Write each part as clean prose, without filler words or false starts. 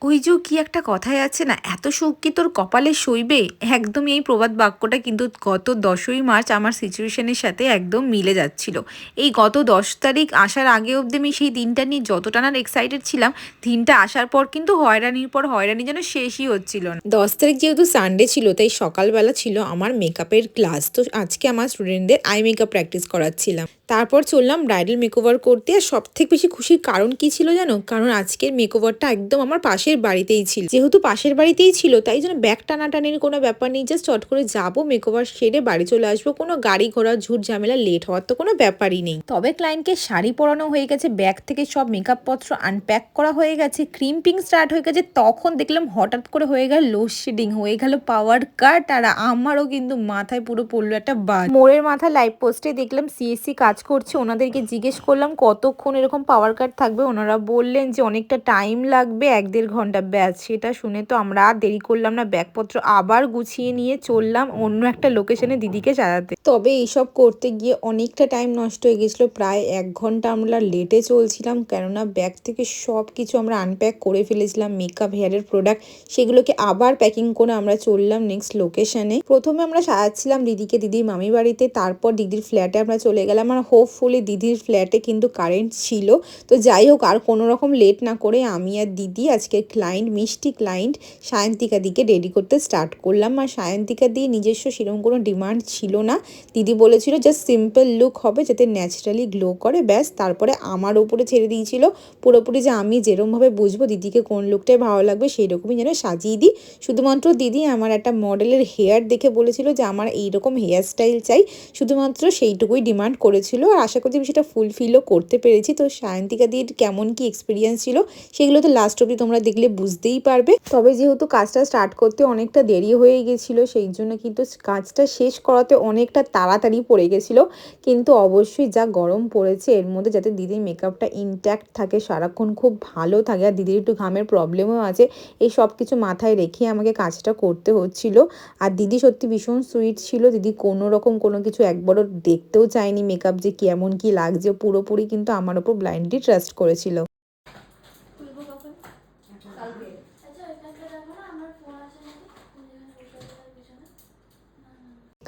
ওই যে কি একটা কথায় আছে না, এত সুখ কি তোর কপালে সইবে? একদমই এই প্রবাদ বাক্যটা কিন্তু গত ১০ই মার্চ আমার সিচুয়েশনের সাথে একদম মিলে যাচ্ছিল। এই গত ১০ তারিখ আসার আগে অবধি আমি সেই দিনটা নিয়ে যতটা না এক্সাইটেড ছিলাম, দিনটা আসার পর কিন্তু হয়রানির পর হয়রানি যেন শেষই হচ্ছিল না। ১০ তারিখ যেহেতু সানডে ছিল, তাই সকালবেলা ছিল আমার মেকআপের ক্লাস। তো আজকে আমার স্টুডেন্টদের আই মেকআপ প্র্যাকটিস করাচ্ছিলাম। তারপর চললাম ব্রাইডাল মেকওভার করতে। আর সবথেকে বেশি খুশির কারণ কি ছিল জানো? কারণ আজকের মেকওভারটা একদম আমার পাশের বাড়িতেই ছিল। যেহেতু পাশের বাড়িতেই ছিল, তাই জন্য ব্যাগ টানাটানির কোনো ব্যাপার নেই। জাস্ট চট করে যাবো, মেকওভার সেরে বাড়ি চলে আসবো। কোনো গাড়ি ঘোড়া ঝুট ঝামেলা লেট হওয়ার তো কোনো ব্যাপারই নেই। তবে ক্লায়েন্টকে শাড়ি পরানো হয়ে গেছে, ব্যাগ থেকে সব মেকআপ পত্র আনপ্যাক করা হয়ে গেছে, ক্রিম্পিং স্টার্ট হয়ে গেছে, তখন দেখলাম হঠাৎ করে হয়ে গেল লোডশেডিং, হয়ে গেল পাওয়ার কাট। আর আমারও কিন্তু মাথায় পুরো পড়লো একটা বাজ। মোড়ের মাথায় লাইভ পোস্টে দেখলাম সিএসসি কাজ করছে। ওনাদেরকে জিজ্ঞেস করলাম কতক্ষণ এরকম পাওয়ার কাট থাকবে। ওনারা বললেন যে অনেকটা টাইম লাগবে, ১-১.৫ ঘন্টা ব্যাস। সেটা শুনে তো আমরা আর দেরি করলাম না, ব্যাগপত্র আবার গুছিয়ে নিয়ে চললাম অন্য একটা লোকেশনে দিদিকে সাজাতে। তবে এইসব করতে গিয়ে অনেকটা টাইম নষ্ট হয়ে গেছিলো, প্রায় ১ ঘন্টা আমরা লেটে চলছিলাম। কেননা ব্যাগ থেকে সব কিছু আমরা আনপ্যাক করে ফেলেছিলাম, মেকআপ হেয়ারের প্রোডাক্ট, সেগুলোকে আবার প্যাকিং করে আমরা চললাম নেক্সট লোকেশনে। প্রথমে আমরা সাজাচ্ছিলাম দিদিকে দিদির মামি বাড়িতে, তারপর দিদির ফ্ল্যাটে আমরা চলে গেলাম। আর হোপফুলি দিদির ফ্ল্যাটে কিন্তু কারেন্ট ছিল। তো যাই হোক, আর কোনো রকম লেট না করে আমি আর দিদি আজকে ক্লায়েন্ট, মিষ্টি ক্লায়েন্ট সায়ন্তিকা দিকে রেডি করতে স্টার্ট করলাম। আর সায়ন্তিকা দিয়ে নিজস্ব সেরকম কোনো ডিমান্ড ছিল না। দিদি বলেছিল জাস্ট সিম্পল লুক হবে, যাতে ন্যাচারালি গ্লো করে, ব্যাস। তারপরে আমার উপরে ছেড়ে দিয়েছিল পুরোপুরি যে আমি যেরকমভাবে বুঝবো দিদিকে কোন লুকটাই ভালো লাগবে সেই রকমই যেন সাজিয়ে দিই। শুধুমাত্র দিদি আমার একটা মডেলের হেয়ার দেখে বলেছিল যে আমার এইরকম হেয়ার স্টাইল চাই, শুধুমাত্র সেইটুকুই ডিমান্ড করেছিল। আর আশা করছি আমি সেটা ফুলফিলও করতে পেরেছি। তো সায়ন্তিকা দিদির কেমন কি এক্সপিরিয়েন্স ছিল সেগুলো তো লাস্ট অবধি তোমরা দেখলে বুঝতেই পারবে। তবে যেহেতু কাজটা স্টার্ট করতে অনেকটা দেরি হয়ে গেছিল, সেই জন্য কিন্তু কাজটা শেষ করাতে অনেকটা তাড়াতাড়ি পড়ে গেছিল। কিন্তু অবশ্যই যা গরম পড়েছে, এর মধ্যে যাতে দিদির মেকআপটা ইনট্যাক্ট থাকে, সারাক্ষণ খুব ভালো থাকে, আর দিদির একটু ঘামের প্রবলেমও আছে, এই সব কিছু মাথায় রেখে আমাকে কাজটা করতে হচ্ছিল। আর দিদি সত্যি ভীষণ সুইট ছিল। দিদি কোনো রকম কোনো কিছু একবারও দেখতেও চায়নি মেকআপ যে কেমন কি লাগছে, পুরোপুরি কিন্তু আমার ওপর ব্লাইন্ডলি ট্রাস্ট করেছিল।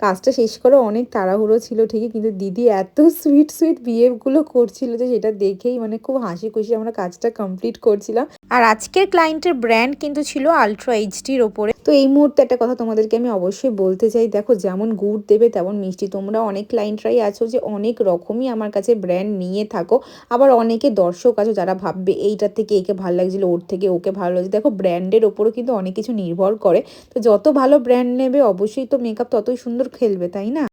কাজটা শেষ করে অনেক তাড়াহুড়ো ছিল ঠিকই, কিন্তু দিদি এত সুইট সুইট বিহেভগুলো করছিল যে সেটা দেখেই মানে খুব হাসি খুশি আমরা কাজটা কমপ্লিট করছিলাম। আর আজকের ক্লায়েন্টের ব্র্যান্ড কিন্তু ছিল আলট্রা এইচডির ওপরে। তো এই মুহূর্তে একটা কথা তোমাদেরকে আমি অবশ্যই বলতে চাই, দেখো যেমন গুড় দেবে তেমন মিষ্টি। তোমরা অনেক ক্লায়েন্টরাই আছো যে অনেক রকমই আমার কাছে ব্র্যান্ড নিয়ে থাকো, আবার অনেকে দর্শক আছো যারা ভাববে এইটার থেকে একে ভালো লাগছিল, ওর থেকে ওকে ভালো লাগছে। দেখো ব্র্যান্ডের ওপরও কিন্তু অনেক কিছু নির্ভর করে। তো যত ভালো ব্র্যান্ড নেবে অবশ্যই তো মেকআপ ততই সুন্দর খেলবে, তাই না?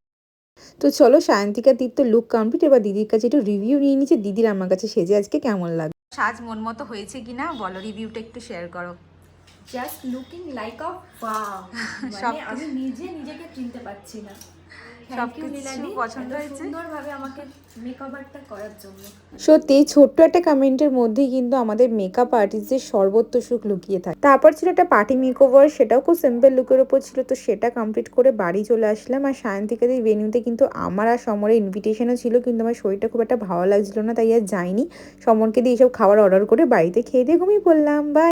তো চলো, সায়ন্তিকা দির তো লুক কমপ্লিট, এবার দিদির কাছে একটু রিভিউ নিয়ে নিচ্ছে দিদির আমার কাছে সেজে আজকে কেমন লাগে। সাজ মন মতো হয়েছে কিনা বলো, রিভিউটা একটু শেয়ার করো। জাস্ট লুকিং লাইক আ ওয়াও, মানে আমি নিজে নিজেকে চিনতে পারছি না। থ্যাংক ইউ নীলাদি, পছন্দ হয়েছে সুন্দরভাবে আমাকে মেকওভারটা করার জন্য। সত্যি ছোট্ট একটা কমেন্টের মধ্যেই কিন্তু আমাদের মেকআপ আর্টিস্টদের সর্বত্র সুখ লুকিয়ে থাকে। তারপর ছিল একটা পার্টি মেকওভার, সেটাও খুব সিম্পল লুকের ওপর ছিল। তো সেটা কমপ্লিট করে বাড়ি চলে আসলাম। আর সায়ন্তিকাদের ভেন্যুতে কিন্তু আমার আর সমরের ইনভিটেশনও ছিল, কিন্তু আমার শরীরটা খুব একটা ভালো লাগছিল না, তাই আর যাইনি। সমরকে দিয়ে এইসব খাবার অর্ডার করে বাড়িতে খেয়ে দিয়ে ঘুমিয়ে পড়লাম। বাই।